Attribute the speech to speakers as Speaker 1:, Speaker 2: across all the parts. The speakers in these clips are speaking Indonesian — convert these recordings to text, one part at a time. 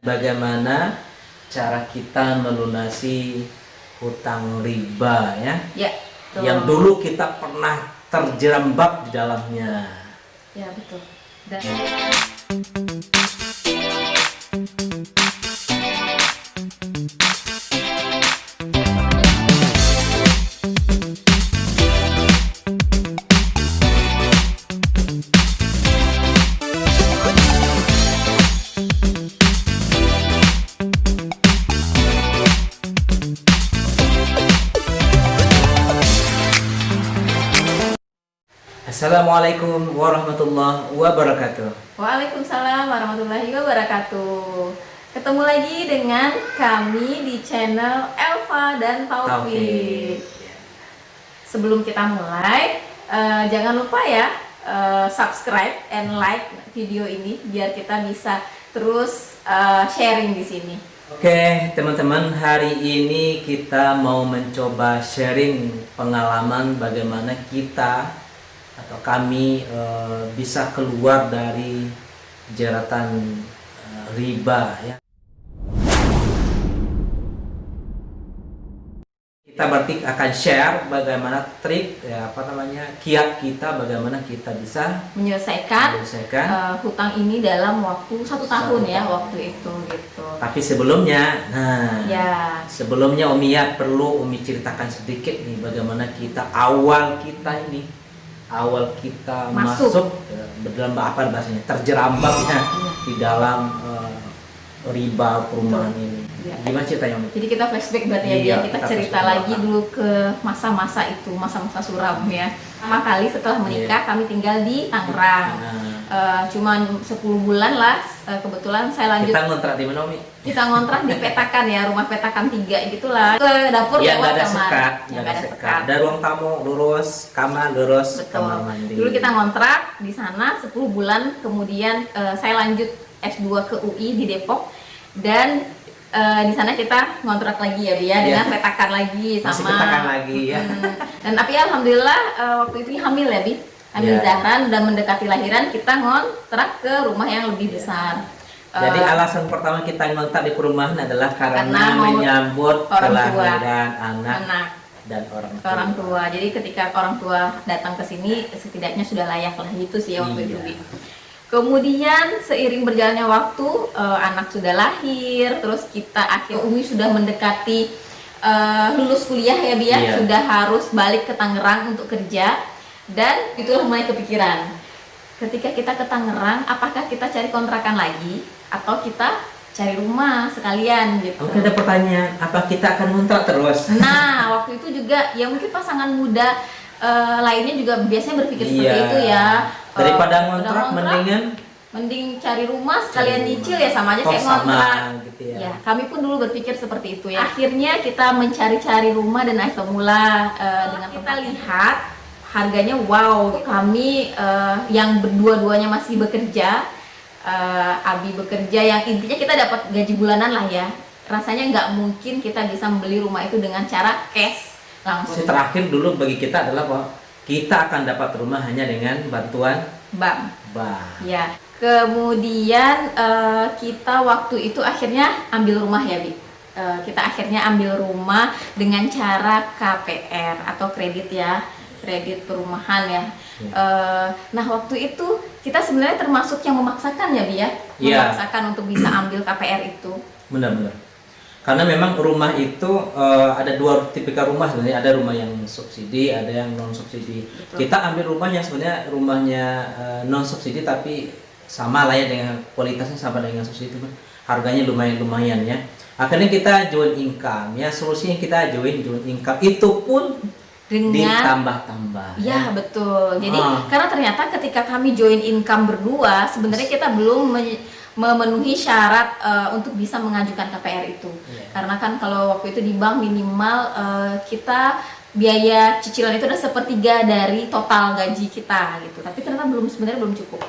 Speaker 1: Bagaimana cara kita melunasi hutang riba ya?
Speaker 2: Ya, betul.
Speaker 1: Yang dulu kita pernah terjerembab di dalamnya.
Speaker 2: Ya, betul. Dan
Speaker 1: Assalamualaikum warahmatullahi wabarakatuh.
Speaker 2: Waalaikumsalam warahmatullahi wabarakatuh. Ketemu lagi dengan kami di channel Elva dan Taufik. Sebelum kita mulai, jangan lupa ya subscribe and like video ini biar kita bisa terus sharing di sini.
Speaker 1: Oke teman-teman, hari ini kita mau mencoba sharing pengalaman bagaimana kita atau kami bisa keluar dari jeratan riba ya. Kita berarti akan share bagaimana trik ya, kiat kita bagaimana kita bisa
Speaker 2: menyelesaikan hutang ini dalam waktu 1 tahun ya waktu itu gitu.
Speaker 1: Tapi sebelumnya, sebelumnya Umi ya perlu Umi ceritakan sedikit nih bagaimana kita awal kita masuk dalam apa bahasanya terjerambabnya di dalam riba perumahan ini.
Speaker 2: Ya.
Speaker 1: Gimana ceritanya Umi?
Speaker 2: Jadi kita flashback berarti ya, biar kita cerita lagi dulu ke masa-masa itu, masa-masa suram ya. Pertama kali setelah menikah kami tinggal di Tangerang. Cuman 10 bulan lah, kebetulan saya lanjut.
Speaker 1: Kita ngontrak di mana Umi?
Speaker 2: Kita ngontrak di petakan ya, rumah petakan 3 gitulah. Ke dapur
Speaker 1: ya,
Speaker 2: lewat
Speaker 1: ada
Speaker 2: kamar.
Speaker 1: sekat, nggak ada sekat. Ada ruang tamu lurus, kamar lurus, kamar mandi.
Speaker 2: Dulu kita ngontrak di sana 10 bulan, kemudian saya lanjut S2 ke UI di Depok, dan di sana kita ngontrak lagi ya Bia, dengan petakan lagi sama.
Speaker 1: Masih petakan lagi ya.
Speaker 2: Dan tapi alhamdulillah waktu itu hamil ya Bi. Hamil Zahran dan mendekati lahiran, kita ngontrak ke rumah yang lebih besar.
Speaker 1: Jadi alasan pertama kita ngontrak di perumahan adalah karena menyambut kelahiran anak dan orang tua.
Speaker 2: Jadi ketika orang tua datang ke sini, setidaknya sudah layak lah gitu sih waktu itu Bi. Kemudian seiring berjalannya waktu, anak sudah lahir, terus kita Umi sudah mendekati lulus kuliah ya Bia, sudah harus balik ke Tangerang untuk kerja, dan itulah mulai kepikiran. Ketika kita ke Tangerang, apakah kita cari kontrakan lagi atau kita cari rumah sekalian gitu?
Speaker 1: Oke, ada pertanyaan, apa kita akan ngontrak terus?
Speaker 2: Nah, waktu itu juga ya mungkin pasangan muda lainnya juga biasanya berpikir seperti itu ya.
Speaker 1: Daripada ngontrak
Speaker 2: mending cari rumah sekalian nyicil ya, sama aja kayak ngontrak
Speaker 1: gitu
Speaker 2: ya. Kami pun dulu berpikir seperti itu ya. Akhirnya kita mencari-cari rumah dan akhirnya mula dengan kita lihat harganya wow. Kami yang berdua-duanya masih bekerja, Abi bekerja, yang intinya kita dapat gaji bulanan lah ya. Rasanya nggak mungkin kita bisa membeli rumah itu dengan cara cash langsung.
Speaker 1: Terakhir dulu bagi kita adalah bahwa kita akan dapat rumah hanya dengan bantuan
Speaker 2: bank.
Speaker 1: Ya.
Speaker 2: Kemudian kita waktu itu akhirnya ambil rumah ya Bi. Kita akhirnya ambil rumah dengan cara KPR atau kredit ya, kredit perumahan ya. Nah waktu itu kita sebenarnya termasuk yang memaksakan ya Bi ya, memaksakan untuk bisa ambil KPR itu.
Speaker 1: Benar-benar. Karena memang rumah itu ada 2 tipikal rumah sebenarnya, ada rumah yang subsidi, ada yang non subsidi. Betul. Kita ambil rumah yang sebenarnya rumahnya non subsidi tapi sama lah ya, dengan kualitasnya sama dengan subsidi, harganya lumayan ya. Akhirnya kita join income ya, solusinya kita join income itu pun dengan ditambah-tambah.
Speaker 2: Ya betul. Jadi karena ternyata ketika kami join income berdua, sebenarnya kita belum memenuhi syarat untuk bisa mengajukan KPR itu. Karena kan kalau waktu itu di bank minimal kita biaya cicilan itu udah 1/3 dari total gaji kita gitu. Tapi ternyata sebenarnya belum cukup.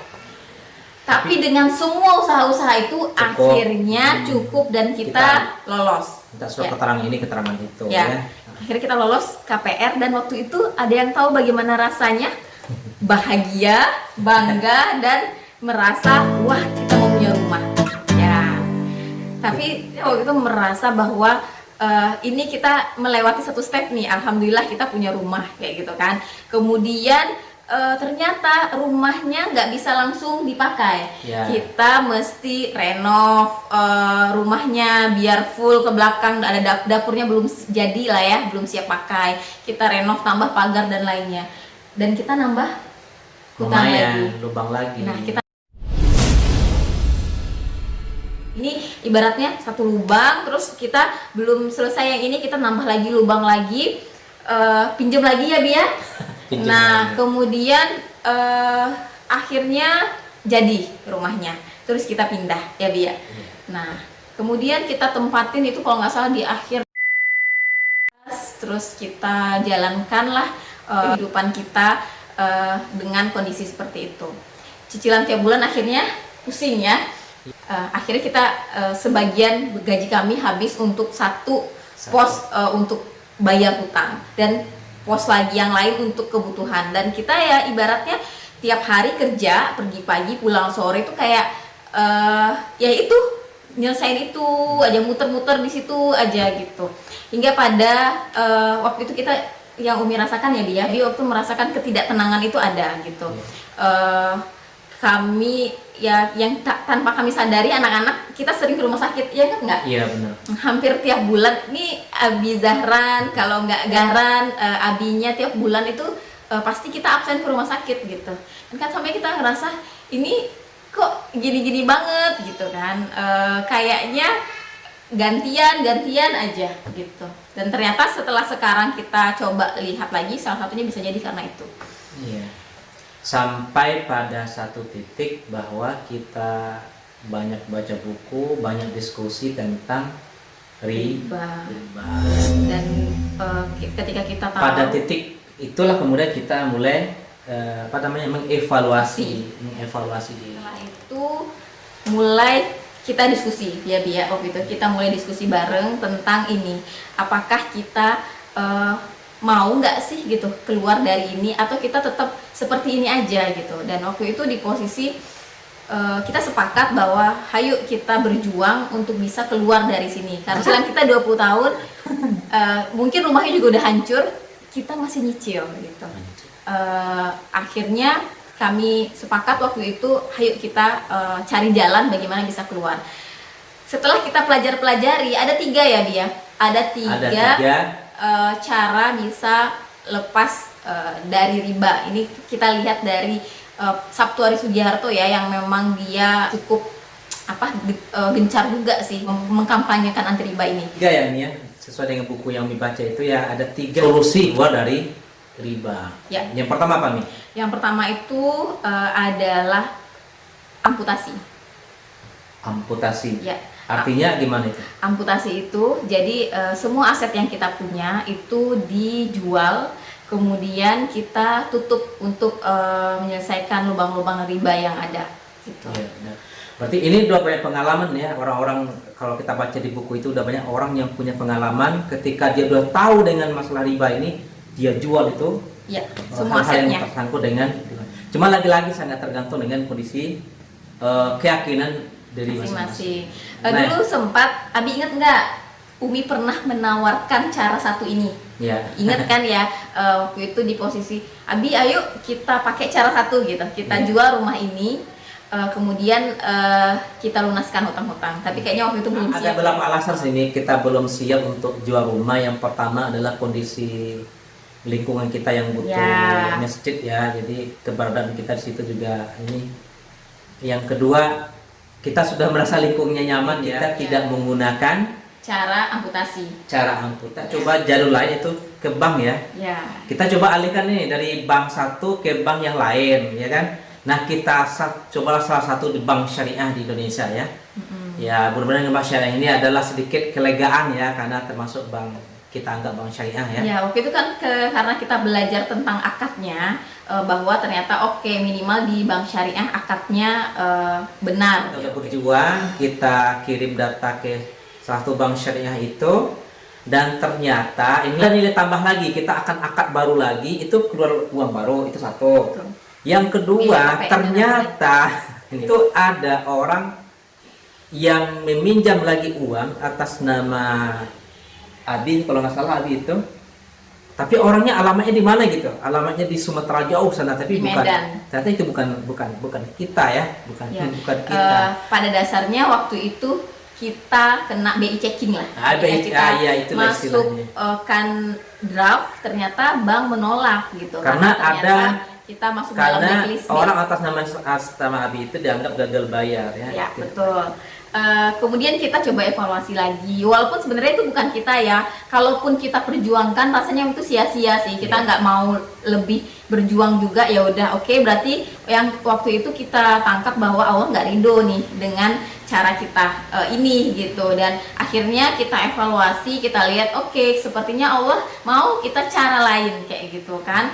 Speaker 2: Tapi dengan semua usaha-usaha itu akhirnya cukup dan kita lolos.
Speaker 1: Kita surat keterangan ini, keterangan itu ya.
Speaker 2: Akhirnya kita lolos KPR, dan waktu itu ada yang tahu bagaimana rasanya? Bahagia, bangga, dan merasa wah kita mau punya rumah ya. Tapi waktu itu merasa bahwa ini kita melewati satu step nih, alhamdulillah kita punya rumah kayak gitu kan. Kemudian ternyata rumahnya nggak bisa langsung dipakai.
Speaker 1: Ya.
Speaker 2: Kita mesti renov rumahnya biar full ke belakang, ada dapurnya belum jadi lah ya, belum siap pakai. Kita renov, tambah pagar dan lainnya, dan kita nambah hutang lagi,
Speaker 1: lumayan lubang lagi.
Speaker 2: nah kita ini ibaratnya satu lubang, terus kita belum selesai yang ini, kita nambah lagi lubang lagi, pinjam lagi ya Bi ya.
Speaker 1: Pinjam
Speaker 2: Nah
Speaker 1: lagi.
Speaker 2: kemudian akhirnya jadi rumahnya, terus kita pindah ya Bi ya. Nah kemudian kita tempatin itu kalau nggak salah di akhir, terus kita jalankanlah kehidupan kita dengan kondisi seperti itu. Cicilan tiap bulan akhirnya pusing ya. Akhirnya kita sebagian gaji kami habis untuk satu pos untuk bayar hutang, dan pos lagi yang lain untuk kebutuhan. Dan kita ya ibaratnya tiap hari kerja, pergi pagi pulang sore itu kayak ya itu nyelesain itu aja, muter-muter di situ aja gitu. Hingga pada waktu itu kita, yang Umi rasakan ya dia waktu merasakan ketidaktenangan itu ada gitu. Kami ya yang tanpa kami sadari, anak-anak kita sering ke rumah sakit, ya kan nggak?
Speaker 1: Iya benar.
Speaker 2: Hampir tiap bulan nih Abi Zahran, kalau nggak Gahran, Abinya tiap bulan itu pasti kita absen ke rumah sakit gitu. Dan kan sampai kita ngerasa ini kok gini-gini banget gitu kan, kayaknya gantian aja gitu. Dan ternyata setelah sekarang kita coba lihat lagi, salah satunya bisa jadi karena itu.
Speaker 1: Iya. Sampai pada satu titik bahwa kita banyak baca buku, banyak diskusi tentang riba.
Speaker 2: Dan ketika kita tahu,
Speaker 1: Pada titik itulah kemudian kita mulai mengevaluasi diri.
Speaker 2: setelah itu mulai kita diskusi ya Bia, waktu itu kita mulai diskusi bareng tentang ini, apakah kita mau nggak sih gitu keluar dari ini, atau kita tetap seperti ini aja gitu. Dan waktu itu di posisi kita sepakat bahwa hayu kita berjuang untuk bisa keluar dari sini, karena cicilan kita 20 tahun mungkin rumahnya juga udah hancur, kita masih nyicil gitu. Akhirnya kami sepakat waktu itu, hayu kita cari jalan bagaimana bisa keluar. Setelah kita pelajari, ada 3 ya Bia, ada tiga cara bisa lepas dari riba. Ini kita lihat dari Sabtuari Sugiharto ya, yang memang dia cukup gencar juga sih mengkampanyekan anti riba ini.
Speaker 1: 3 ya Mia, sesuai dengan buku yang dibaca itu ya, ada 3 solusi keluar dari riba.
Speaker 2: Ya.
Speaker 1: Yang pertama apa Mi?
Speaker 2: Yang pertama itu adalah amputasi.
Speaker 1: Amputasi.
Speaker 2: Ya.
Speaker 1: Artinya gimana itu?
Speaker 2: Amputasi itu jadi semua aset yang kita punya itu dijual, kemudian kita tutup untuk menyelesaikan lubang-lubang riba yang ada gitu.
Speaker 1: Ya, benar. Berarti ini udah banyak pengalaman ya, orang-orang kalau kita baca di buku itu udah banyak orang yang punya pengalaman ketika dia udah tahu dengan masalah riba ini, dia jual itu
Speaker 2: Ya, semua
Speaker 1: hal-hal
Speaker 2: asetnya.
Speaker 1: yang tersangkut dengan riba. Cuma lagi-lagi sangat tergantung dengan kondisi keyakinan dari masing-masing.
Speaker 2: Dulu sempat, Abi inget nggak? Umi pernah menawarkan cara satu ini.
Speaker 1: Ya.
Speaker 2: Ingat kan ya, waktu itu di posisi Abi, ayo kita pakai cara satu gitu. Kita jual rumah ini, kemudian kita lunaskan hutang-hutang. Tapi kayaknya waktu itu belum
Speaker 1: Ada
Speaker 2: siap.
Speaker 1: beberapa alasan sini kita belum siap untuk jual rumah. Yang pertama adalah kondisi lingkungan kita yang butuh
Speaker 2: Ya.
Speaker 1: masjid ya. Jadi keberadaan kita di situ juga ini. Yang kedua, kita sudah merasa lingkungnya nyaman, kita tidak menggunakan
Speaker 2: Cara amputasi.
Speaker 1: cara amputasi. Coba jalur lain itu ke bank ya.
Speaker 2: Ya.
Speaker 1: Kita coba alihkan nih dari bank satu ke bank yang lain, ya kan? Nah kita cobalah salah satu di bank syariah di Indonesia ya. Ya mudah-mudahan bank syariah ini adalah sedikit kelegaan ya, karena termasuk bank kita anggap bank syariah ya.
Speaker 2: Ya, waktu itu kan karena kita belajar tentang akadnya, bahwa ternyata oke, minimal di bank syariah akadnya benar.
Speaker 1: Kita berjuang, kita kirim data ke salah satu bank syariah itu, dan ternyata ini ada nilai tambah lagi, kita akan akad baru lagi, itu keluar uang baru, itu satu. Yang kedua,
Speaker 2: Iya,
Speaker 1: ternyata itu ada orang yang meminjam lagi uang atas nama Abi, kalau nggak salah Abi itu, tapi orangnya alamatnya di mana gitu, alamatnya di Sumatera jauh sana, tapi
Speaker 2: Di
Speaker 1: bukan,
Speaker 2: Medan.
Speaker 1: ternyata itu bukan kita ya, bukan
Speaker 2: Ya.
Speaker 1: bukan kita.
Speaker 2: Pada dasarnya waktu itu kita kena BI checking lah. Kita
Speaker 1: Ya itulah
Speaker 2: masuk
Speaker 1: istilahnya.
Speaker 2: kan draft, ternyata bank menolak gitu.
Speaker 1: Karena
Speaker 2: ternyata kita masuk dalam
Speaker 1: Karena
Speaker 2: blacklist.
Speaker 1: orang atas nama Abi itu dianggap gagal bayar ya.
Speaker 2: Ya,
Speaker 1: Gitu.
Speaker 2: betul. Kemudian kita coba evaluasi lagi, walaupun sebenarnya itu bukan kita ya, kalaupun kita perjuangkan rasanya itu sia-sia sih, kita
Speaker 1: Iya.
Speaker 2: nggak mau lebih berjuang juga. Ya udah, oke, berarti yang waktu itu kita tangkap bahwa Allah nggak ridho nih dengan cara kita ini gitu, dan akhirnya kita evaluasi, kita lihat oke, sepertinya Allah mau kita cara lain kayak gitu kan.